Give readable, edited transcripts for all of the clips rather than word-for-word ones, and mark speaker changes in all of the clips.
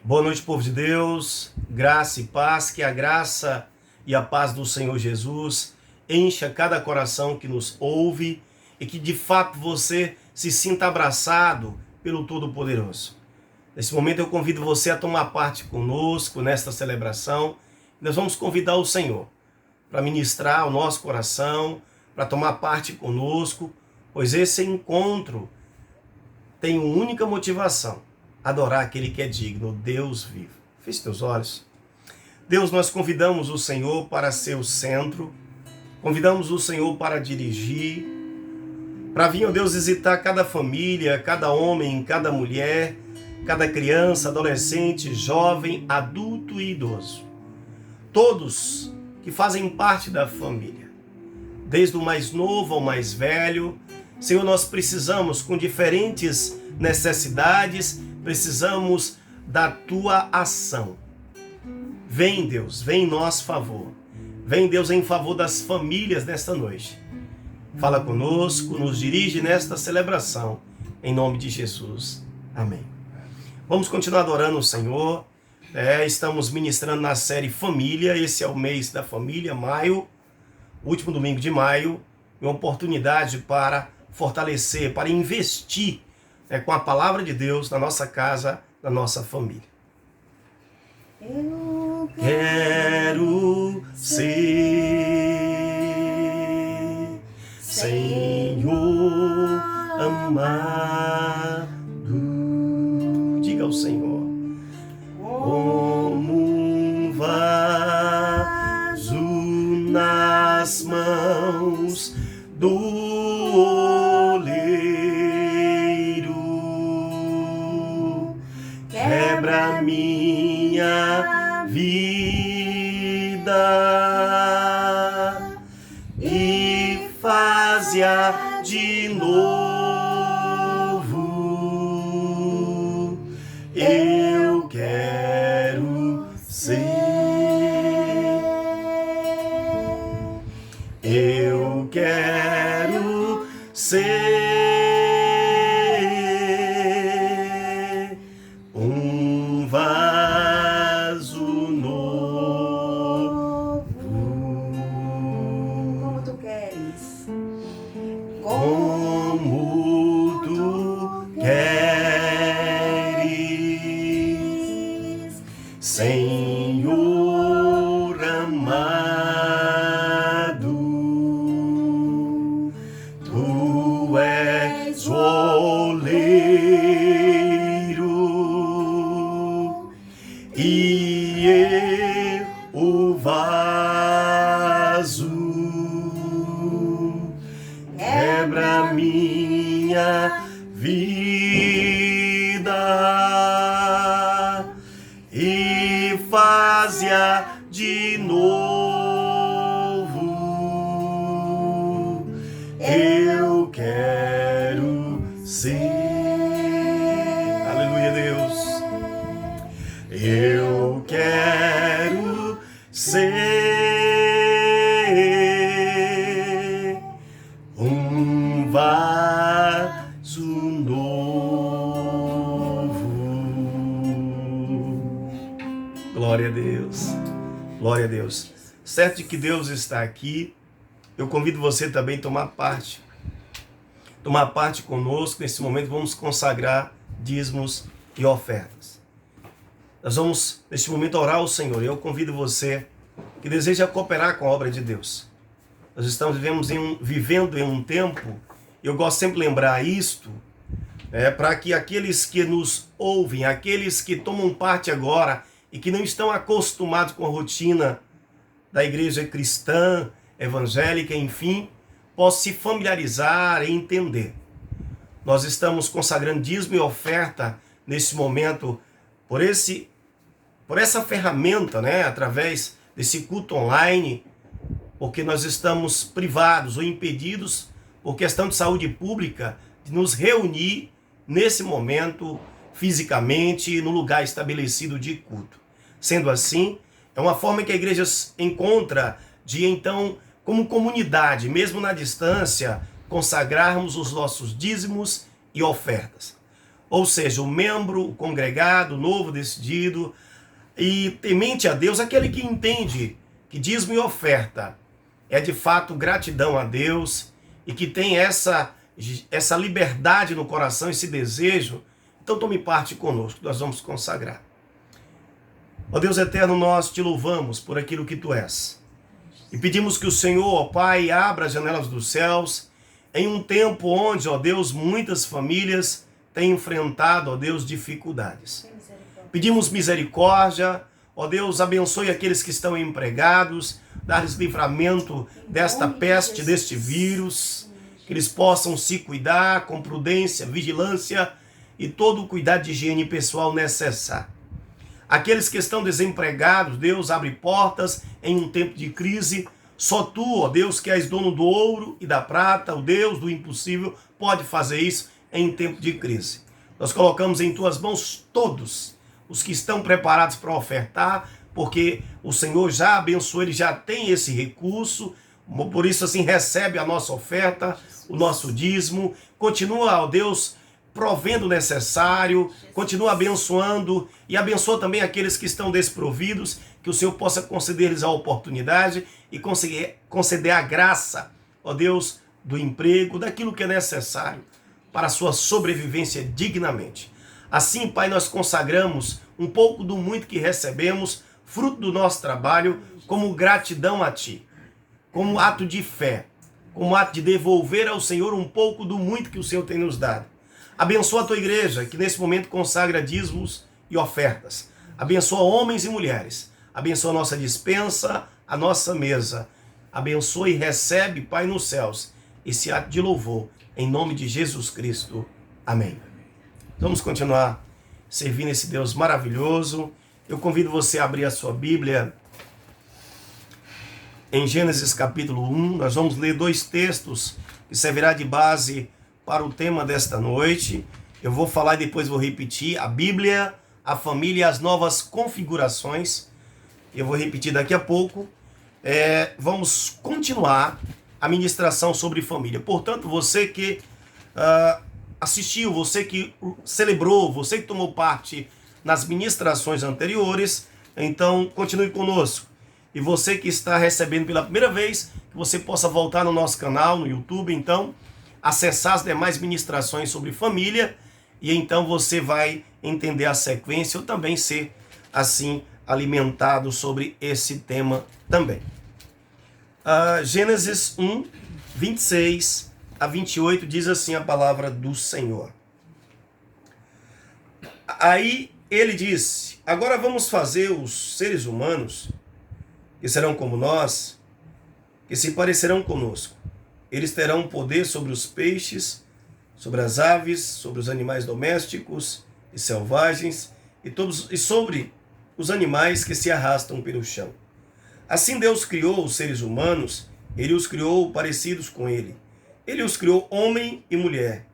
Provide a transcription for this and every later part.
Speaker 1: Boa noite, povo de Deus, graça e paz, que a graça e a paz do Senhor Jesus encha cada coração que nos ouve e que de fato você se sinta abraçado pelo Todo-Poderoso. Nesse momento eu convido você a tomar parte conosco nesta celebração. Nós vamos convidar o Senhor para ministrar o nosso coração, para tomar parte conosco, pois esse encontro tem uma única motivação: adorar aquele que é digno, Deus vivo. Feche teus olhos. Deus, nós convidamos o Senhor para ser o centro, convidamos o Senhor para dirigir, para vir, ó Deus, visitar cada família, cada homem, cada mulher, cada criança, adolescente, jovem, adulto e idoso. Todos que fazem parte da família, desde o mais novo ao mais velho. Senhor, nós precisamos, com diferentes necessidades, precisamos da Tua ação. Vem, Deus, vem em nosso favor. Vem, Deus, em favor das famílias nesta noite. Fala conosco, nos dirige nesta celebração, em nome de Jesus. Amém. Vamos continuar adorando o Senhor. Estamos ministrando na série Família. Esse é o mês da família, maio, último domingo de maio. Uma oportunidade para fortalecer, para investir com a palavra de Deus na nossa casa, na nossa família.
Speaker 2: Eu
Speaker 1: Quero ser, Senhor amado. Diga ao Senhor, como um vaso nas mãos do oleiro, quebra minha vida e faz-a de novo. Eu quero ser, eu quero ser um vaso novo.
Speaker 2: Como tu queres,
Speaker 1: Como tu queres, Senhor amado. Tu és o oleiro e eu o vaso. Quebra minha vida e faz-a de novo. Eu quero ser. Aleluia, Deus. Eu quero ser um vaso novo. Glória a Deus. Glória a Deus. Certo de que Deus está aqui, eu convido você também a tomar parte conosco. Nesse momento vamos consagrar dízimos e ofertas. Nós vamos, neste momento, orar ao Senhor. Eu convido você que deseja cooperar com a obra de Deus. Nós estamos vivendo em um tempo, eu gosto sempre de lembrar isto, para que aqueles que nos ouvem, aqueles que tomam parte agora e que não estão acostumados com a rotina da igreja cristã, evangélica, enfim, possam se familiarizar e entender. Nós estamos consagrando dízimo e oferta nesse momento por essa ferramenta, através desse culto online, porque nós estamos privados ou impedidos, por questão de saúde pública, de nos reunir nesse momento fisicamente no lugar estabelecido de culto. Sendo assim, é uma forma que a igreja encontra de, então, como comunidade, mesmo na distância, consagrarmos os nossos dízimos e ofertas. ou seja, o membro, o congregado, o novo decidido e temente a Deus, aquele que entende que dízimo e oferta é de fato gratidão a Deus e que tem essa liberdade no coração, esse desejo. Então tome parte conosco, nós vamos consagrar. Ó Deus eterno, nós te louvamos por aquilo que tu és. E pedimos que o Senhor, ó Pai, abra as janelas dos céus em um tempo onde, ó Deus, muitas famílias têm enfrentado, ó Deus, dificuldades. Pedimos misericórdia, ó Deus, abençoe aqueles que estão empregados, dá-lhes livramento desta peste, deste vírus, que eles possam se cuidar com prudência, vigilância e todo o cuidado de higiene pessoal necessário. Aqueles que estão desempregados, Deus abre portas em um tempo de crise. Só tu, ó Deus, que és dono do ouro e da prata, o Deus do impossível, pode fazer isso em tempo de crise. Nós colocamos em tuas mãos todos os que estão preparados para ofertar, porque o Senhor já abençoou, ele já tem esse recurso, por isso assim recebe a nossa oferta, o nosso dízimo. Continua, ó Deus, provendo o necessário, continua abençoando e abençoa também aqueles que estão desprovidos, que o Senhor possa conceder-lhes a oportunidade e conceder a graça, ó Deus, do emprego, daquilo que é necessário para a sua sobrevivência dignamente. Assim, Pai, nós consagramos um pouco do muito que recebemos, fruto do nosso trabalho, como gratidão a Ti, como ato de fé, como ato de devolver ao Senhor um pouco do muito que o Senhor tem nos dado. Abençoa a tua igreja, que nesse momento consagra dízimos e ofertas. Abençoa homens e mulheres. Abençoa a nossa despensa, a nossa mesa. Abençoa e recebe, Pai, nos céus, esse ato de louvor, em nome de Jesus Cristo. Amém. Vamos continuar servindo esse Deus maravilhoso. Eu convido você a abrir a sua Bíblia em Gênesis capítulo 1. Nós vamos ler 2 textos que servirá de base para o tema desta noite. Eu vou falar e depois vou repetir: a Bíblia, a família e as novas configurações. Eu vou repetir daqui a pouco. Vamos continuar a ministração sobre família. Portanto, você que assistiu, você que celebrou, você que tomou parte nas ministrações anteriores, então continue conosco. E você que está recebendo pela primeira vez, que você possa voltar no nosso canal, no YouTube, então acessar as demais ministrações sobre família, e então você vai entender a sequência ou também ser, assim, alimentado sobre esse tema também. Gênesis 1, 26 a 28 diz assim a palavra do Senhor. Aí ele disse: agora vamos fazer os seres humanos, que serão como nós, que se parecerão conosco. Eles terão poder sobre os peixes, sobre as aves, sobre os animais domésticos e selvagens, e sobre os animais que se arrastam pelo chão. Assim Deus criou os seres humanos, ele os criou parecidos com ele. Ele os criou homem e mulher.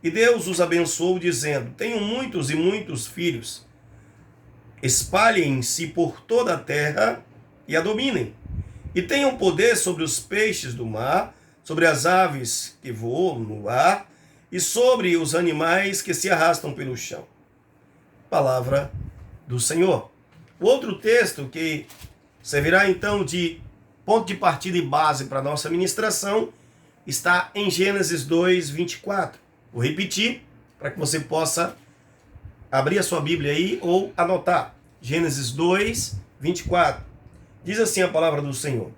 Speaker 1: E Deus os abençoou, dizendo: tenham muitos e muitos filhos. Espalhem-se por toda a terra e a dominem. E tenham poder sobre os peixes do mar, sobre as aves que voam no ar e sobre os animais que se arrastam pelo chão. Palavra do Senhor. O outro texto que servirá então de ponto de partida e base para a nossa ministração está em Gênesis 2, 24. Vou repetir para que você possa abrir a sua Bíblia aí ou anotar. Gênesis 2, 24. Diz assim a palavra do Senhor: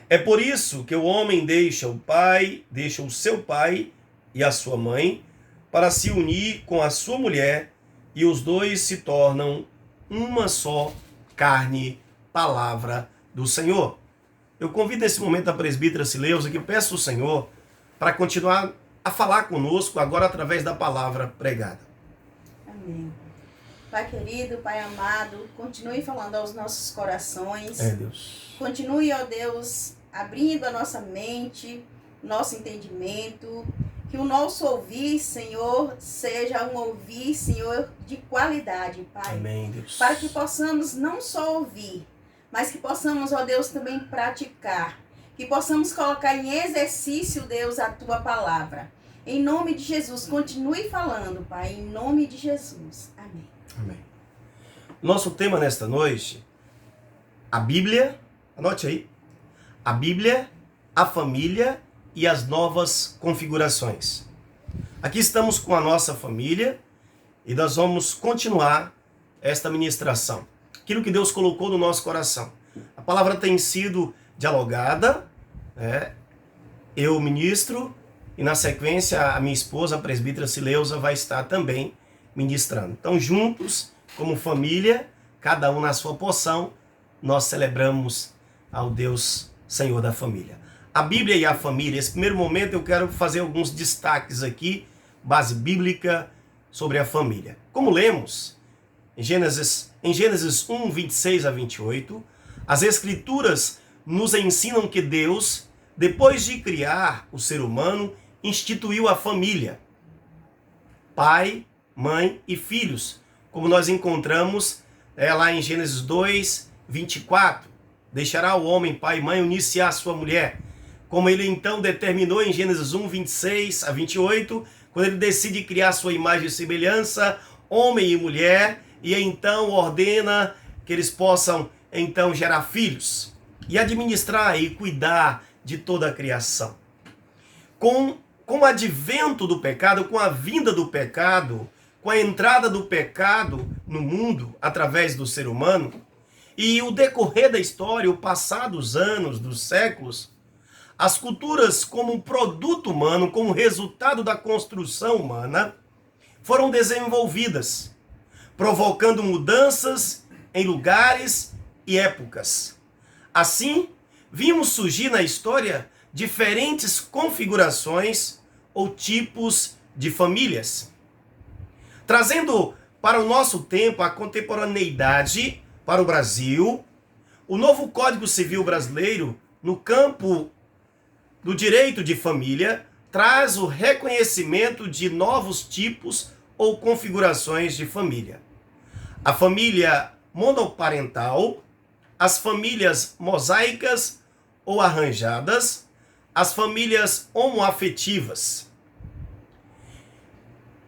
Speaker 1: é por isso que o homem deixa o seu pai e a sua mãe, para se unir com a sua mulher, e os dois se tornam uma só carne. Palavra do Senhor. Eu convido nesse momento a presbítera Sileuza, que peço ao Senhor para continuar a falar conosco agora através da palavra pregada.
Speaker 2: Amém. Pai querido, Pai amado, continue falando aos nossos corações.
Speaker 1: Deus.
Speaker 2: Continue, ó Deus, abrindo a nossa mente, nosso entendimento, que o nosso ouvir, Senhor, seja um ouvir, Senhor, de qualidade, Pai.
Speaker 1: Amém, Deus.
Speaker 2: Para que possamos não só ouvir, mas que possamos, ó Deus, também praticar. Que possamos colocar em exercício, Deus, a Tua palavra. Em nome de Jesus, continue falando, Pai, em nome de Jesus. Amém.
Speaker 1: Amém. Nosso tema nesta noite, a Bíblia, anote aí, a Bíblia, a família e as novas configurações. Aqui estamos com a nossa família e nós vamos continuar esta ministração. Aquilo que Deus colocou no nosso coração. A palavra tem sido dialogada, eu ministro e na sequência a minha esposa, a presbítera Sileuza, vai estar também ministrando. Então juntos, como família, cada um na sua porção, nós celebramos ao Deus Senhor da família. A Bíblia e a família, esse primeiro momento eu quero fazer alguns destaques aqui, base bíblica sobre a família. Como lemos em Gênesis 1, 26 a 28, as Escrituras nos ensinam que Deus, depois de criar o ser humano, instituiu a família. Pai, mãe e filhos, como nós encontramos lá em Gênesis 2, 24. Deixará o homem, pai e mãe, unir-se à sua mulher. Como ele então determinou em Gênesis 1, 26 a 28, quando ele decide criar sua imagem e semelhança, homem e mulher, e então ordena que eles possam então gerar filhos e administrar e cuidar de toda a criação. Com o advento do pecado, com a vinda do pecado, com a entrada do pecado no mundo através do ser humano, e o decorrer da história, o passar dos anos, dos séculos, as culturas como um produto humano, como resultado da construção humana, foram desenvolvidas, provocando mudanças em lugares e épocas. Assim, vimos surgir na história diferentes configurações ou tipos de famílias. Trazendo para o nosso tempo a contemporaneidade para o Brasil, o novo Código Civil brasileiro, no campo do direito de família, traz o reconhecimento de novos tipos ou configurações de família. A família monoparental, as famílias mosaicas ou arranjadas, as famílias homoafetivas.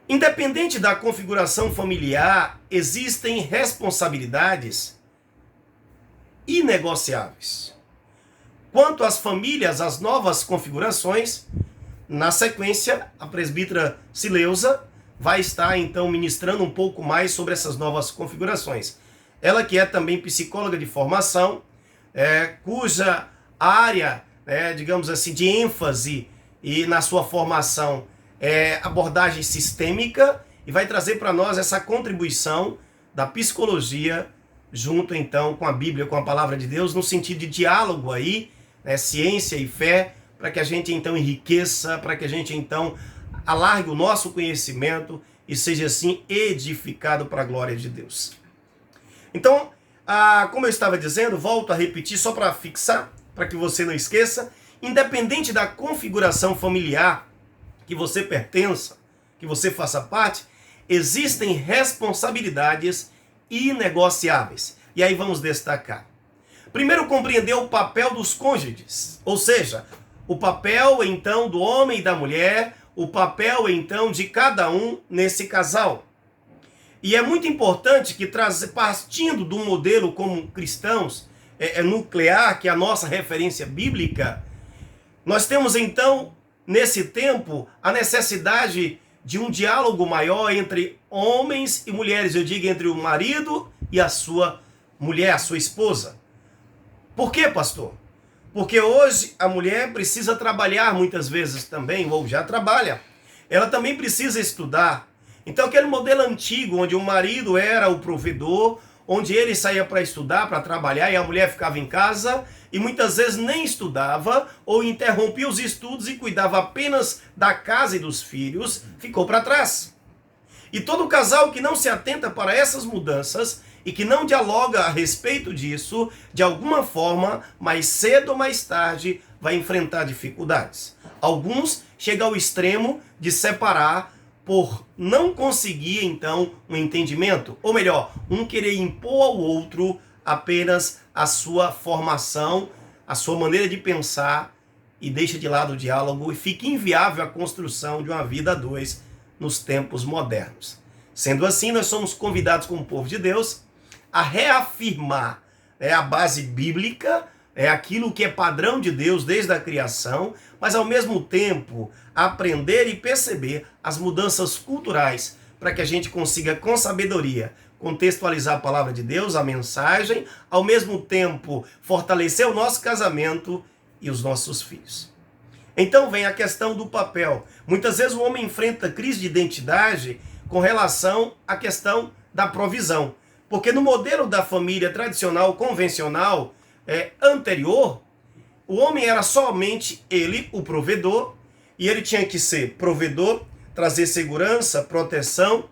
Speaker 1: Independente da configuração familiar, existem responsabilidades inegociáveis. Quanto às famílias, as novas configurações, na sequência, a presbítera Sileuza vai estar então ministrando um pouco mais sobre essas novas configurações. Ela que é também psicóloga de formação, cuja área, digamos assim, de ênfase e na sua formação abordagem sistêmica, e vai trazer para nós essa contribuição da psicologia junto então com a Bíblia, com a palavra de Deus, no sentido de diálogo aí, ciência e fé, para que a gente então enriqueça, para que a gente então alargue o nosso conhecimento e seja assim edificado para a glória de Deus. Então, como eu estava dizendo, volto a repetir só para fixar, para que você não esqueça, independente da configuração familiar que você pertença, que você faça parte, existem responsabilidades inegociáveis. E aí vamos destacar. Primeiro, compreender o papel dos cônjuges, ou seja, o papel então do homem e da mulher, o papel então de cada um nesse casal. E é muito importante que, partindo do modelo como cristãos, nuclear, que é a nossa referência bíblica, nós temos então, nesse tempo, a necessidade de um diálogo maior entre homens e mulheres, eu digo entre o marido e a sua mulher, a sua esposa. Por quê, pastor? Porque hoje a mulher precisa trabalhar muitas vezes também, ou já trabalha. Ela também precisa estudar. Então aquele modelo antigo, onde o marido era o provedor, onde ele saía para estudar, para trabalhar, e a mulher ficava em casa, e muitas vezes nem estudava, ou interrompia os estudos e cuidava apenas da casa e dos filhos, ficou para trás. E todo casal que não se atenta para essas mudanças e que não dialoga a respeito disso, de alguma forma, mais cedo ou mais tarde, vai enfrentar dificuldades. Alguns chegam ao extremo de separar por não conseguir, então, um entendimento. Ou melhor, um querer impor ao outro apenas a sua formação, a sua maneira de pensar e deixa de lado o diálogo e fica inviável a construção de uma vida a dois nos tempos modernos. Sendo assim, nós somos convidados como povo de Deus a reafirmar a base bíblica, aquilo que é padrão de Deus desde a criação, mas ao mesmo tempo aprender e perceber as mudanças culturais para que a gente consiga com sabedoria contextualizar a palavra de Deus, a mensagem, ao mesmo tempo fortalecer o nosso casamento e os nossos filhos. Então vem a questão do papel. Muitas vezes o homem enfrenta crise de identidade com relação à questão da provisão. Porque no modelo da família tradicional, convencional, anterior, o homem era somente ele, o provedor, e ele tinha que ser provedor, trazer segurança, proteção,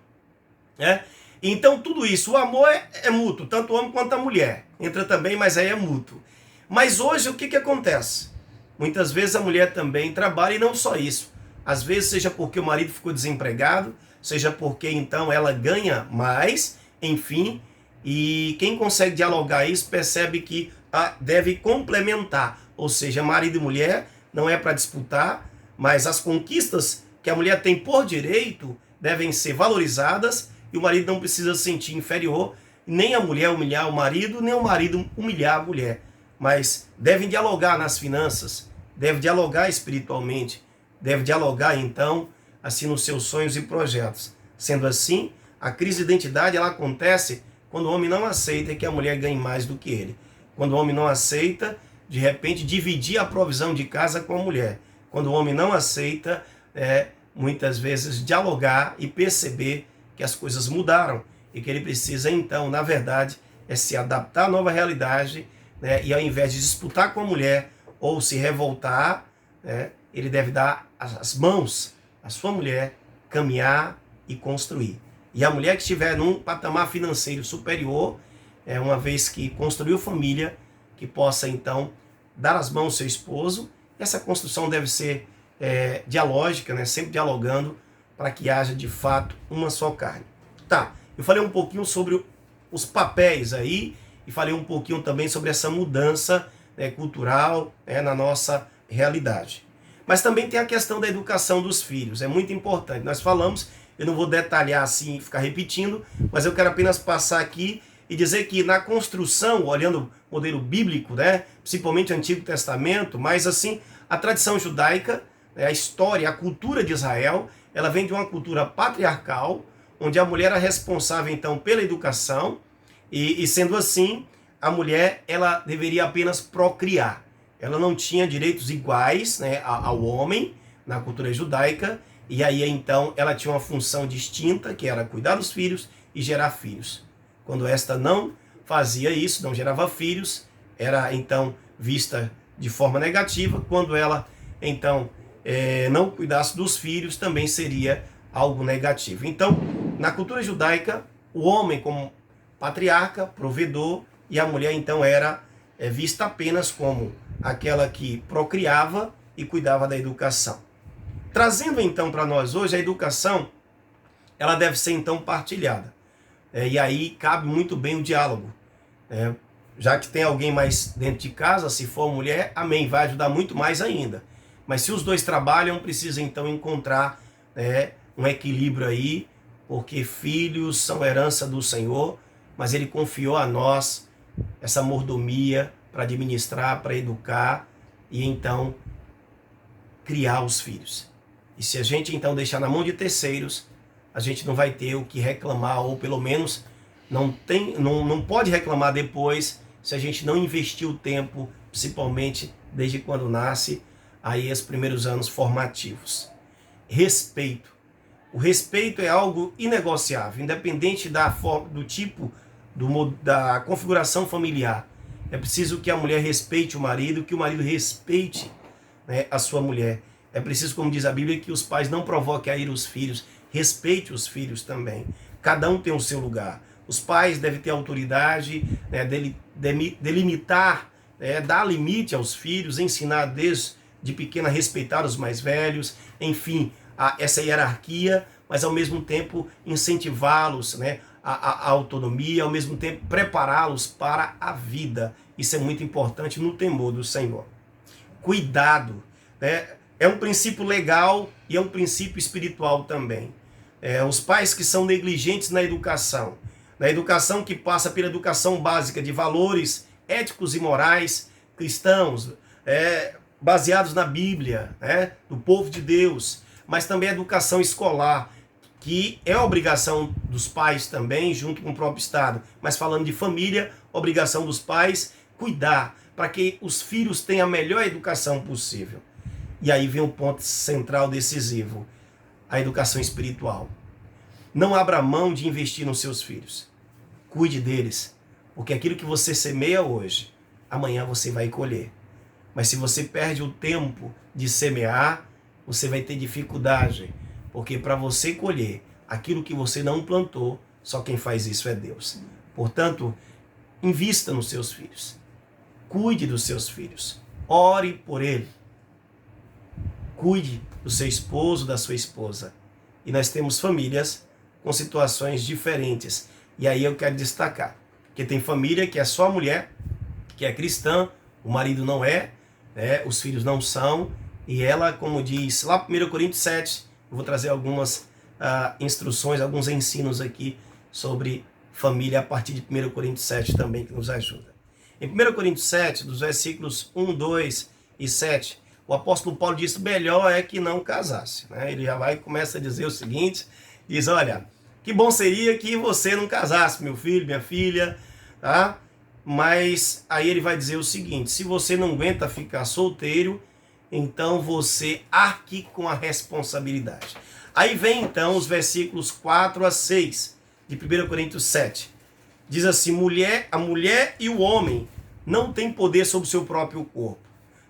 Speaker 1: né? Então tudo isso, o amor é mútuo, tanto o homem quanto a mulher. Entra também, mas aí é mútuo. Mas hoje o que acontece? Muitas vezes a mulher também trabalha e não só isso. Às vezes seja porque o marido ficou desempregado, seja porque então ela ganha mais, enfim. E quem consegue dialogar isso percebe que deve complementar. Ou seja, marido e mulher não é para disputar, mas as conquistas que a mulher tem por direito devem ser valorizadas e o marido não precisa se sentir inferior, nem a mulher humilhar o marido, nem o marido humilhar a mulher. Mas devem dialogar nas finanças, devem dialogar espiritualmente, devem dialogar então assim nos seus sonhos e projetos. Sendo assim, a crise de identidade ela acontece quando o homem não aceita que a mulher ganhe mais do que ele. Quando o homem não aceita, de repente, dividir a provisão de casa com a mulher. Quando o homem não aceita, muitas vezes, dialogar e perceber que as coisas mudaram e que ele precisa, então, na verdade, se adaptar à nova realidade, né? E ao invés de disputar com a mulher ou se revoltar, ele deve dar as mãos à sua mulher, caminhar e construir. E a mulher que estiver num patamar financeiro superior, uma vez que construiu família, que possa então dar as mãos ao seu esposo. Essa construção deve ser dialógica, né? Sempre dialogando para que haja de fato uma só carne. Tá, eu falei um pouquinho sobre os papéis aí e falei um pouquinho também sobre essa mudança cultural na nossa realidade. Mas também tem a questão da educação dos filhos, é muito importante. Nós falamos, eu não vou detalhar assim e ficar repetindo, mas eu quero apenas passar aqui e dizer que na construção, olhando o modelo bíblico, principalmente o Antigo Testamento, mas assim, a tradição judaica, a história, a cultura de Israel, ela vem de uma cultura patriarcal, onde a mulher era responsável então pela educação, e sendo assim, a mulher ela deveria apenas procriar. Ela não tinha direitos iguais ao homem na cultura judaica, e aí então ela tinha uma função distinta, que era cuidar dos filhos e gerar filhos. Quando esta não fazia isso, não gerava filhos, era então vista de forma negativa. Quando ela então não cuidasse dos filhos, também seria algo negativo. Então, na cultura judaica, o homem como patriarca, provedor, e a mulher então era vista apenas como aquela que procriava e cuidava da educação. Trazendo então para nós hoje, a educação, ela deve ser então partilhada. E aí cabe muito bem o diálogo. Já que tem alguém mais dentro de casa, se for mulher, amém, vai ajudar muito mais ainda. Mas se os dois trabalham, precisa então encontrar um equilíbrio aí, porque filhos são herança do Senhor, mas Ele confiou a nós essa mordomia para administrar, para educar e então criar os filhos. E se a gente então deixar na mão de terceiros, a gente não vai ter o que reclamar, ou pelo menos não pode reclamar depois se a gente não investir o tempo, principalmente desde quando nasce, aí os primeiros anos formativos. Respeito. O respeito é algo inegociável, independente do tipo, da configuração familiar. É preciso que a mulher respeite o marido, que o marido respeite a sua mulher. É preciso, como diz a Bíblia, que os pais não provoquem a ira os filhos, respeite os filhos também. Cada um tem o seu lugar. Os pais devem ter autoridade, delimitar, dar limite aos filhos, ensinar desde pequeno a respeitar os mais velhos, enfim, essa hierarquia, mas ao mesmo tempo incentivá-los a autonomia, ao mesmo tempo prepará-los para a vida. Isso é muito importante no temor do Senhor. Cuidado. né? É um princípio legal e é um princípio espiritual também. Os pais que são negligentes na educação que passa pela educação básica de valores éticos e morais cristãos, baseados na Bíblia, do povo de Deus, mas também a educação escolar, que é obrigação dos pais também, junto com o próprio Estado. Mas falando de família, obrigação dos pais cuidar para que os filhos tenham a melhor educação possível. E aí vem o ponto central decisivo, a educação espiritual. Não abra mão de investir nos seus filhos. Cuide deles, porque aquilo que você semeia hoje, amanhã você vai colher. Mas se você perde o tempo de semear, você vai ter dificuldade, porque para você colher aquilo que você não plantou, só quem faz isso é Deus. Portanto, invista nos seus filhos. Cuide dos seus filhos. Ore por ele. Cuide do seu esposo, da sua esposa. E nós temos famílias com situações diferentes. E aí eu quero destacar, que tem família que é só a mulher, que é cristã, o marido não é, os filhos não são, e ela, como diz lá em 1 Coríntios 7, eu vou trazer algumas instruções, alguns ensinos aqui sobre família a partir de 1 Coríntios 7 também, que nos ajuda. Em 1 Coríntios 7, dos versículos 1, 2 e 7, o apóstolo Paulo diz: melhor é que não casasse. Ele já vai e começa a dizer o seguinte, diz: olha, que bom seria que você não casasse, meu filho, minha filha, tá? Mas aí ele vai dizer o seguinte: se você não aguenta ficar solteiro, então você arque com a responsabilidade. Aí vem então os versículos 4 a 6 de 1 Coríntios 7. Diz assim: a mulher e o homem não têm poder sobre o seu próprio corpo.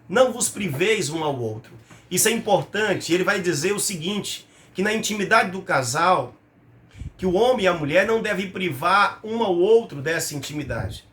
Speaker 1: Não vos priveis um ao outro. Isso é importante. Ele vai dizer o seguinte, que na intimidade do casal, que o homem e a mulher não devem privar um ao outro dessa intimidade.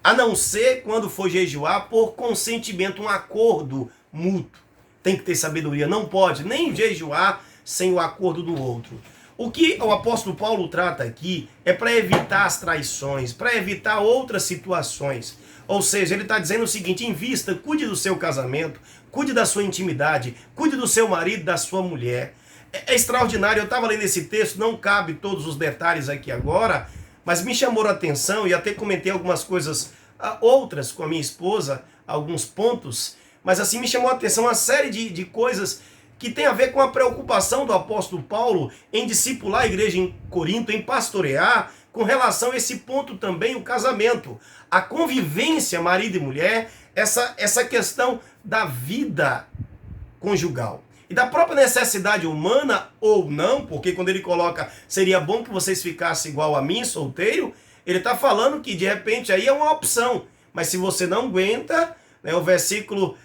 Speaker 1: A não ser quando for jejuar por consentimento, um acordo mútuo. Tem que ter sabedoria. Não pode nem jejuar sem o acordo do outro. O que o apóstolo Paulo trata aqui é para evitar as traições, para evitar outras situações. Ou seja, ele está dizendo o seguinte: invista, cuide do seu casamento, cuide da sua intimidade, cuide do seu marido, da sua mulher. É extraordinário. Eu estava lendo esse texto, não cabe todos os detalhes aqui agora, mas me chamou a atenção e até comentei algumas coisas outras com a minha esposa, alguns pontos, mas assim me chamou a atenção uma série de coisas que tem a ver com a preocupação do apóstolo Paulo em discipular a igreja em Corinto, em pastorear, com relação a esse ponto também, o casamento, a convivência marido e mulher, essa questão da vida conjugal. E da própria necessidade humana ou não, porque quando ele coloca, seria bom que vocês ficassem igual a mim, solteiro, ele está falando que de repente aí é uma opção. Mas se você não aguenta, o versículo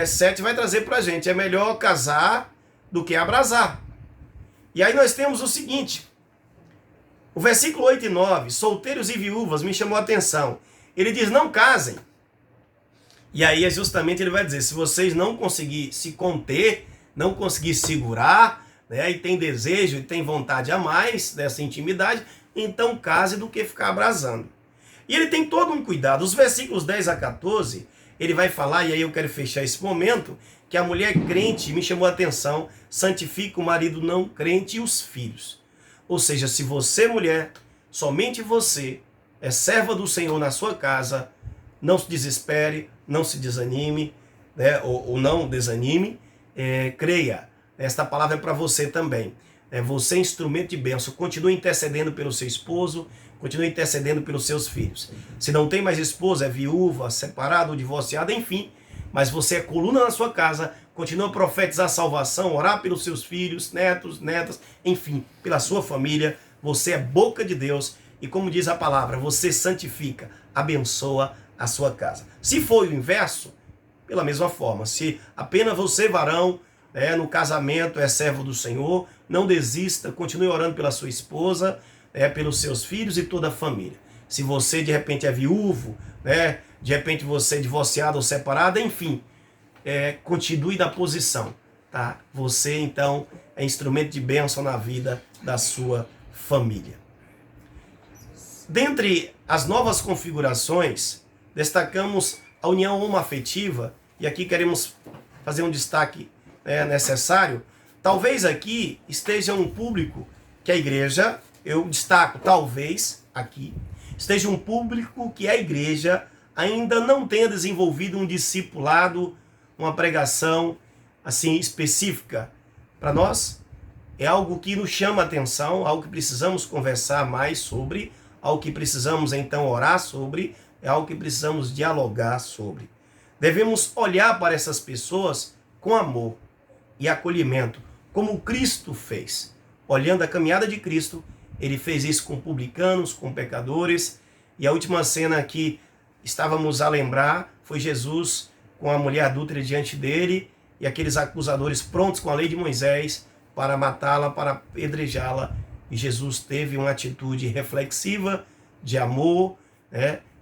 Speaker 1: 7 vai trazer para a gente: é melhor casar do que abrasar. E aí nós temos o seguinte, o versículo 8 e 9, solteiros e viúvas, me chamou a atenção. Ele diz: não casem. E aí justamente ele vai dizer: se vocês não conseguirem se conter, não conseguir segurar, e tem desejo e tem vontade a mais dessa intimidade, então case do que ficar abrasando. E ele tem todo um cuidado. Os versículos 10 a 14, ele vai falar, e aí eu quero fechar esse momento, que a mulher crente, me chamou a atenção, santifica o marido não crente e os filhos. Ou seja, se você, mulher, somente você, é serva do Senhor na sua casa, não se desespere, não se desanime, ou não desanime, creia, esta palavra é para você também. Você é instrumento de bênção. Continue intercedendo pelo seu esposo, continue intercedendo pelos seus filhos. Se não tem mais esposa, é viúva, separado, divorciada, enfim, mas você é coluna na sua casa, continua a profetizar a salvação, orar pelos seus filhos, netos, netas, enfim, pela sua família. Você é boca de Deus e, como diz a palavra, você santifica, abençoa a sua casa. Se for o inverso, pela mesma forma, se apenas você, varão, no casamento é servo do Senhor, não desista, continue orando pela sua esposa, pelos seus filhos e toda a família. Se você de repente é viúvo, de repente você é divorciado ou separado, enfim, continue na posição, tá? Você então é instrumento de bênção na vida da sua família. Dentre as novas configurações, destacamos a união homoafetiva, e aqui queremos fazer um destaque necessário. Talvez aqui esteja um público que a igreja, eu destaco, talvez aqui, esteja um público que a igreja ainda não tenha desenvolvido um discipulado, uma pregação assim específica. Para nós, é algo que nos chama a atenção, algo que precisamos conversar mais sobre, algo que precisamos então orar sobre, é algo que precisamos dialogar sobre. Devemos olhar para essas pessoas com amor e acolhimento, como Cristo fez. Olhando a caminhada de Cristo, ele fez isso com publicanos, com pecadores, e a última cena que estávamos a lembrar foi Jesus com a mulher adúltera diante dele e aqueles acusadores prontos com a lei de Moisés para matá-la, para apedrejá-la. E Jesus teve uma atitude reflexiva, de amor,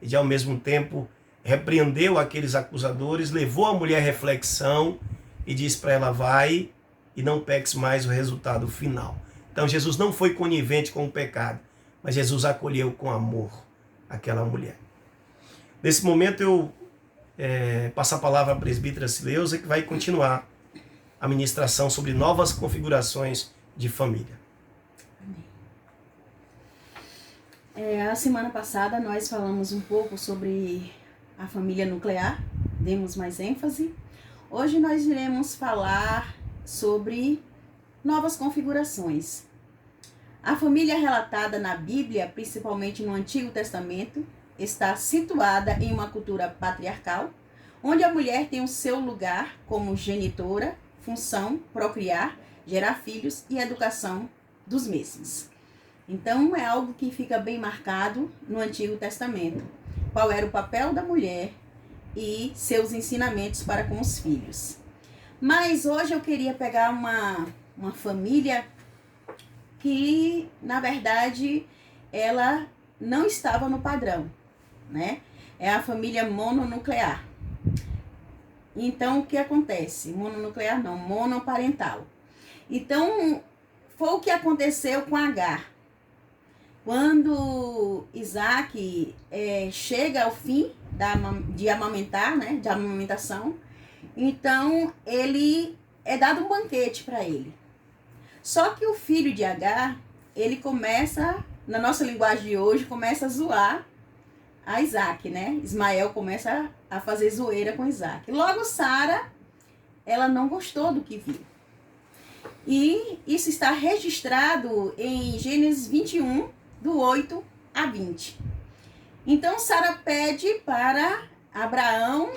Speaker 1: e de ao mesmo tempo repreendeu aqueles acusadores, levou a mulher à reflexão e disse para ela: vai e não peques mais o resultado final. Então Jesus não foi conivente com o pecado, mas Jesus acolheu com amor aquela mulher. Nesse momento eu passo a palavra à presbítera Sileuza, que vai continuar a ministração sobre novas configurações de família.
Speaker 2: A semana passada nós falamos um pouco sobre a família nuclear, demos mais ênfase. Hoje nós iremos falar sobre novas configurações. A família relatada na Bíblia, principalmente no Antigo Testamento, está situada em uma cultura patriarcal, onde a mulher tem o seu lugar como genitora, função, procriar, gerar filhos e educação dos mesmos. Então, é algo que fica bem marcado no Antigo Testamento. Qual era o papel da mulher e seus ensinamentos para com os filhos. Mas hoje eu queria pegar uma família que, na verdade, ela não estava no padrão, né? É a família mononuclear. Então, o que acontece? Mononuclear não, monoparental. Então, foi o que aconteceu com Agar. Quando Isaac chega ao fim de amamentar, né, de amamentação, então ele é dado um banquete para ele. Só que o filho de Agar, ele começa, na nossa linguagem de hoje, começa a zoar a Isaac, né? Ismael começa a fazer zoeira com Isaac. Logo Sara, ela não gostou do que viu. E isso está registrado em Gênesis 21, do 8 a 20. Então Sara pede para Abraão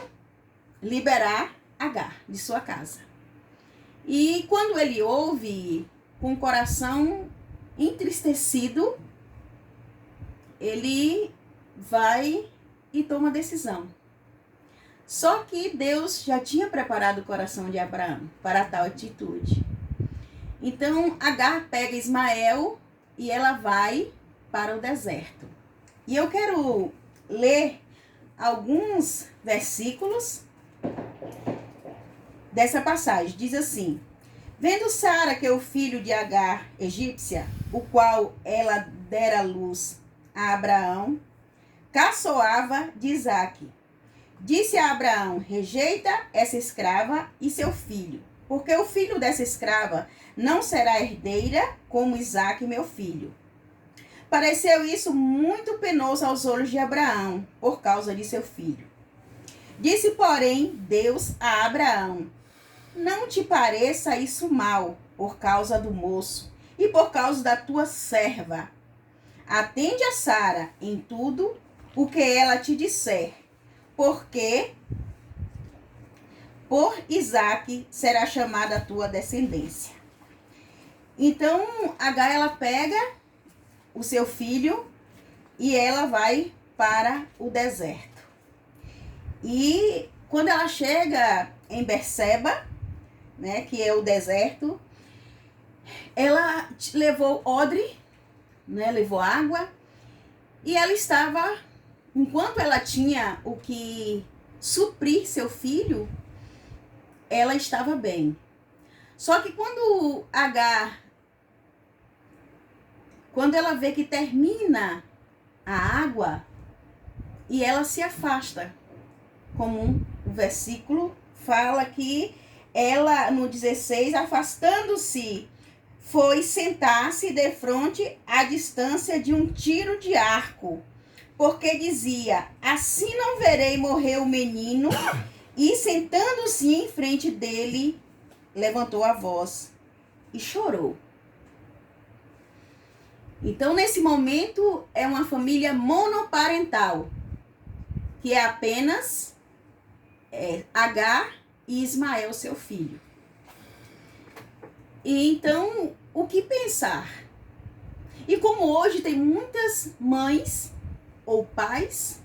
Speaker 2: liberar Agar de sua casa. E quando ele ouve, com o coração entristecido, ele vai e toma decisão. Só que Deus já tinha preparado o coração de Abraão para tal atitude. Então Agar pega Ismael e ela vai para o deserto. E eu quero ler alguns versículos dessa passagem. Diz assim: vendo Sara que o filho de Agar, egípcia, o qual ela dera luz a Abraão, caçoava de Isaque, disse a Abraão: rejeita essa escrava e seu filho, porque o filho dessa escrava não será herdeira como Isaque, meu filho. Pareceu isso muito penoso aos olhos de Abraão, por causa de seu filho. Disse, porém, Deus a Abraão: não te pareça isso mal, por causa do moço e por causa da tua serva. Atende a Sara em tudo o que ela te disser, porque por Isaque será chamada a tua descendência. Então, Agar, ela pega o seu filho e ela vai para o deserto. E quando ela chega em Berseba, né, que é o deserto, ela levou odre, né, levou água, e ela estava, enquanto ela tinha o que suprir seu filho, ela estava bem. Só que quando Agar, quando ela vê que termina a água, e ela se afasta, como o versículo fala que ela, no 16, afastando-se, foi sentar-se defronte à distância de um tiro de arco, porque dizia: assim não verei morrer o menino. E sentando-se em frente dele, levantou a voz e chorou. Então, nesse momento, é uma família monoparental, que é apenas Agar e Ismael, seu filho. E então, o que pensar? E como hoje tem muitas mães, ou pais,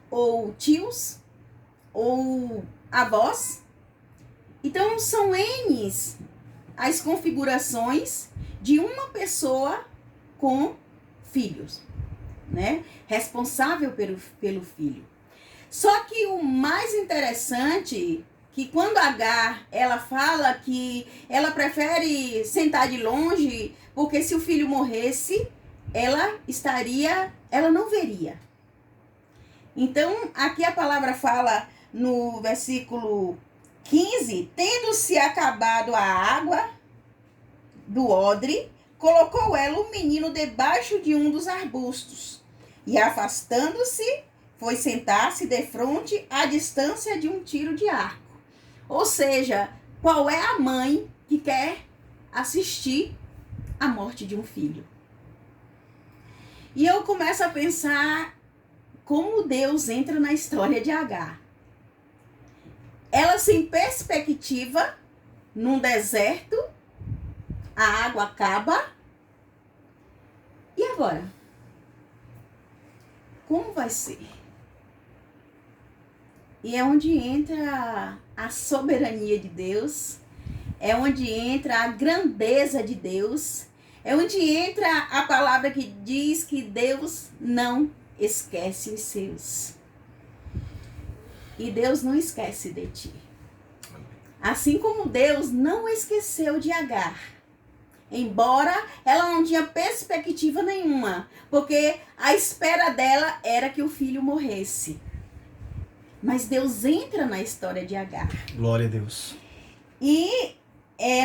Speaker 2: ou tios, ou avós, então são N's as configurações de uma pessoa com filhos, né? Responsável pelo filho. Só que o mais interessante, que quando Agar, ela fala que ela prefere sentar de longe, porque se o filho morresse, ela não veria. Então, aqui a palavra fala no versículo 15, tendo-se acabado a água do odre, colocou ela o menino debaixo de um dos arbustos e, afastando-se, foi sentar-se defronte à distância de um tiro de arco. Ou seja, qual é a mãe que quer assistir a morte de um filho? E eu começo a pensar como Deus entra na história de Agar. Ela sem perspectiva, num deserto, a água acaba. E agora? Como vai ser? E é onde entra a soberania de Deus, é onde entra a grandeza de Deus, é onde entra a palavra que diz que Deus não esquece os seus. E Deus não esquece de ti. Assim como Deus não esqueceu de Agar. Embora ela não tinha perspectiva nenhuma. Porque a espera dela era que o filho morresse. Mas Deus entra na história de Agar.
Speaker 1: Glória a Deus. E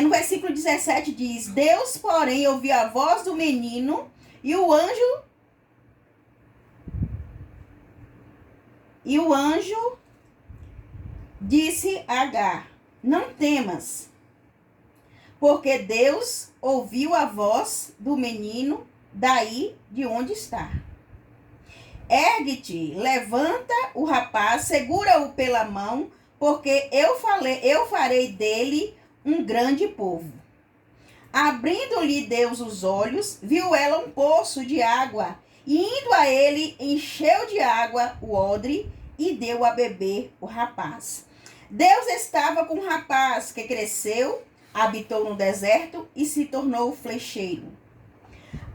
Speaker 2: no versículo 17 diz: Deus, porém, ouviu a voz do menino e o anjo disse a Agar: não temas, porque Deus ouviu a voz do menino daí de onde está. Ergue-te, levanta o rapaz, segura-o pela mão, porque eu farei dele um grande povo. Abrindo-lhe Deus os olhos, viu ela um poço de água, e indo a ele, encheu de água o odre e deu a beber o rapaz. Deus estava com o rapaz, que cresceu, habitou no deserto e se tornou flecheiro.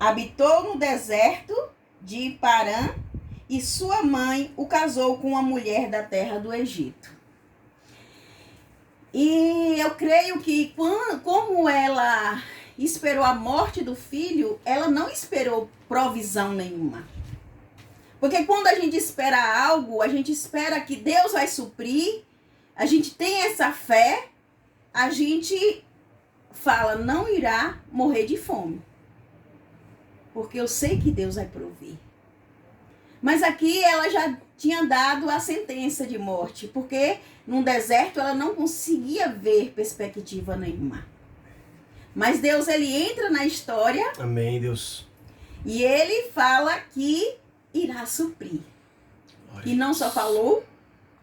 Speaker 2: Habitou no deserto de Parã, e sua mãe o casou com uma mulher da terra do Egito. E eu creio que como ela esperou a morte do filho, ela não esperou provisão nenhuma. Porque quando a gente espera algo, a gente espera que Deus vai suprir, a gente tem essa fé, a gente fala, não irá morrer de fome. Porque eu sei que Deus vai prover. Mas aqui ela já tinha dado a sentença de morte, porque no deserto ela não conseguia ver perspectiva nenhuma. Mas Deus, ele entra na história.
Speaker 1: Amém, Deus.
Speaker 2: E ele fala que irá suprir. E não só falou,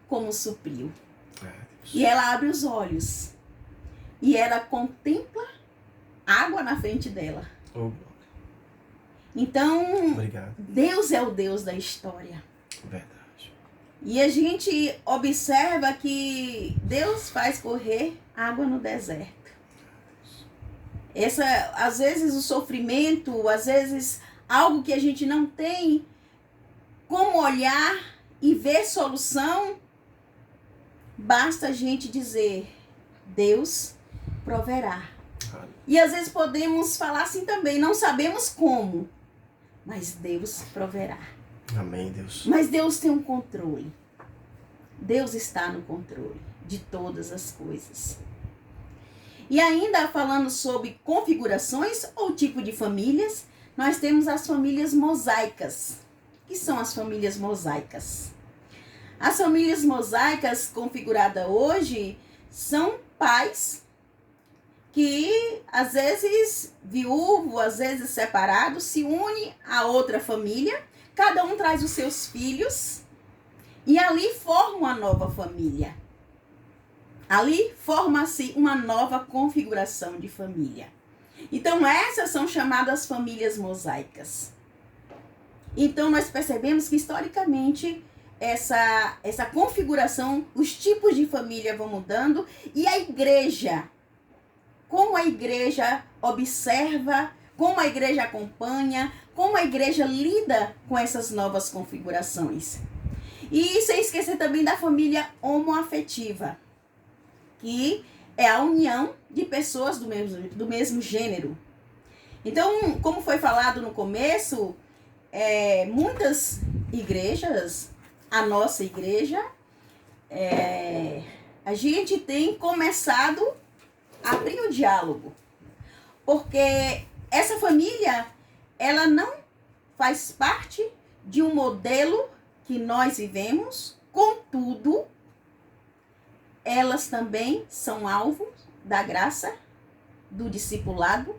Speaker 2: como supriu. E ela abre os olhos. E ela contempla água na frente dela. Então,
Speaker 1: obrigado.
Speaker 2: Deus é o Deus da história.
Speaker 1: Verdade.
Speaker 2: E a gente observa que Deus faz correr água no deserto. Às vezes o sofrimento, às vezes algo que a gente não tem como olhar e ver solução, basta a gente dizer, Deus proverá. E às vezes podemos falar assim também, não sabemos como, mas Deus proverá.
Speaker 1: Amém, Deus.
Speaker 2: Mas Deus tem um controle. Deus está no controle de todas as coisas. E ainda falando sobre configurações ou tipo de famílias, nós temos as famílias mosaicas. O que são as famílias mosaicas? As famílias mosaicas configuradas hoje são pais que, às vezes, viúvo, às vezes separado, se unem a outra família, cada um traz os seus filhos e ali forma uma nova família. Ali forma-se uma nova configuração de família. Então, essas são chamadas famílias mosaicas. Então, nós percebemos que, historicamente, essa configuração, os tipos de família vão mudando e a igreja, como a igreja observa, como a igreja acompanha, como a igreja lida com essas novas configurações. E sem esquecer também da família homoafetiva, que é a união de pessoas do mesmo gênero. Então, como foi falado no começo, muitas igrejas, a nossa igreja, a gente tem começado a abrir o diálogo, porque essa família, ela não faz parte de um modelo que nós vivemos, contudo, elas também são alvo da graça, do discipulado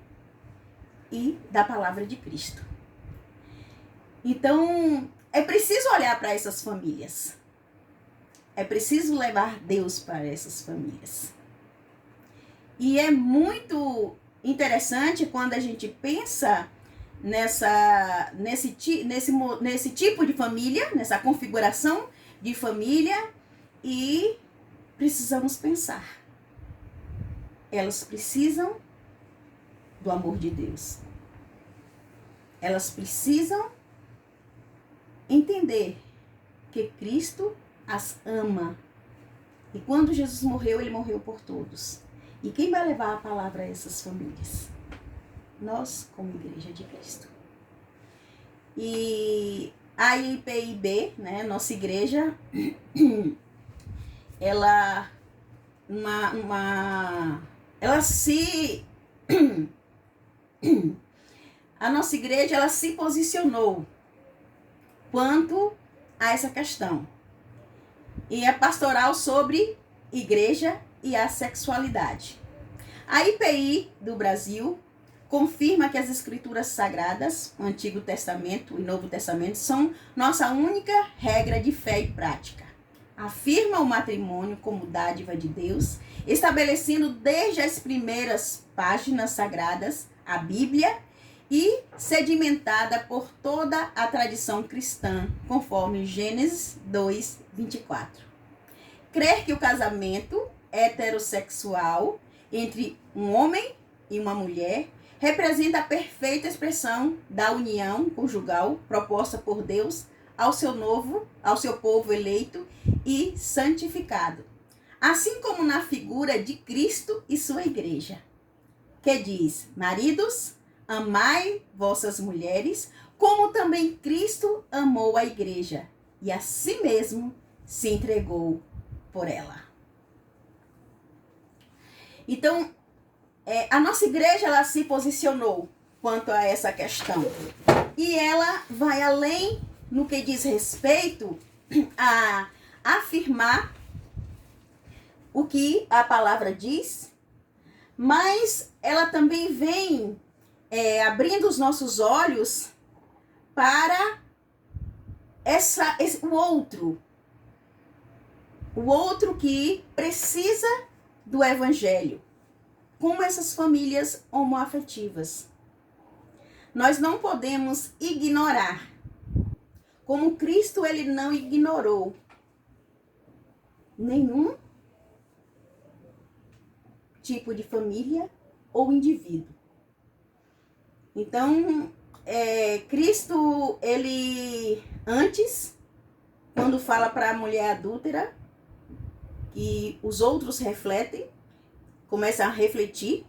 Speaker 2: e da palavra de Cristo. Então, é preciso olhar para essas famílias. É preciso levar Deus para essas famílias. E é muito interessante quando a gente pensa nesse tipo de família, nessa configuração de família, e precisamos pensar. Elas precisam do amor de Deus. Elas precisam entender que Cristo as ama. E quando Jesus morreu, ele morreu por todos. E quem vai levar a palavra a essas famílias? Nós, como Igreja de Cristo. E a IPIB, né, nossa igreja, ela a nossa igreja, ela se posicionou quanto a essa questão. E é pastoral sobre igreja e a sexualidade. A IPI do Brasil confirma que as escrituras sagradas, o Antigo Testamento e Novo Testamento, são nossa única regra de fé e prática. Afirma o matrimônio como dádiva de Deus, estabelecendo desde as primeiras páginas sagradas a Bíblia e sedimentada por toda a tradição cristã, conforme Gênesis 2, 24. Crer que o casamento heterossexual entre um homem e uma mulher representa a perfeita expressão da união conjugal proposta por Deus ao seu povo eleito e santificado, assim como na figura de Cristo e sua igreja, que diz: maridos, amai vossas mulheres, como também Cristo amou a igreja e a si mesmo se entregou por ela. Então, a nossa igreja, ela se posicionou quanto a essa questão. E ela vai além no que diz respeito a afirmar o que a palavra diz, mas ela também vem abrindo os nossos olhos para o outro que precisa do evangelho, como essas famílias homoafetivas. Nós não podemos ignorar, como Cristo, ele não ignorou nenhum tipo de família ou indivíduo. Então, Cristo, ele antes, quando fala para a mulher adúltera, que os outros refletem, começam a refletir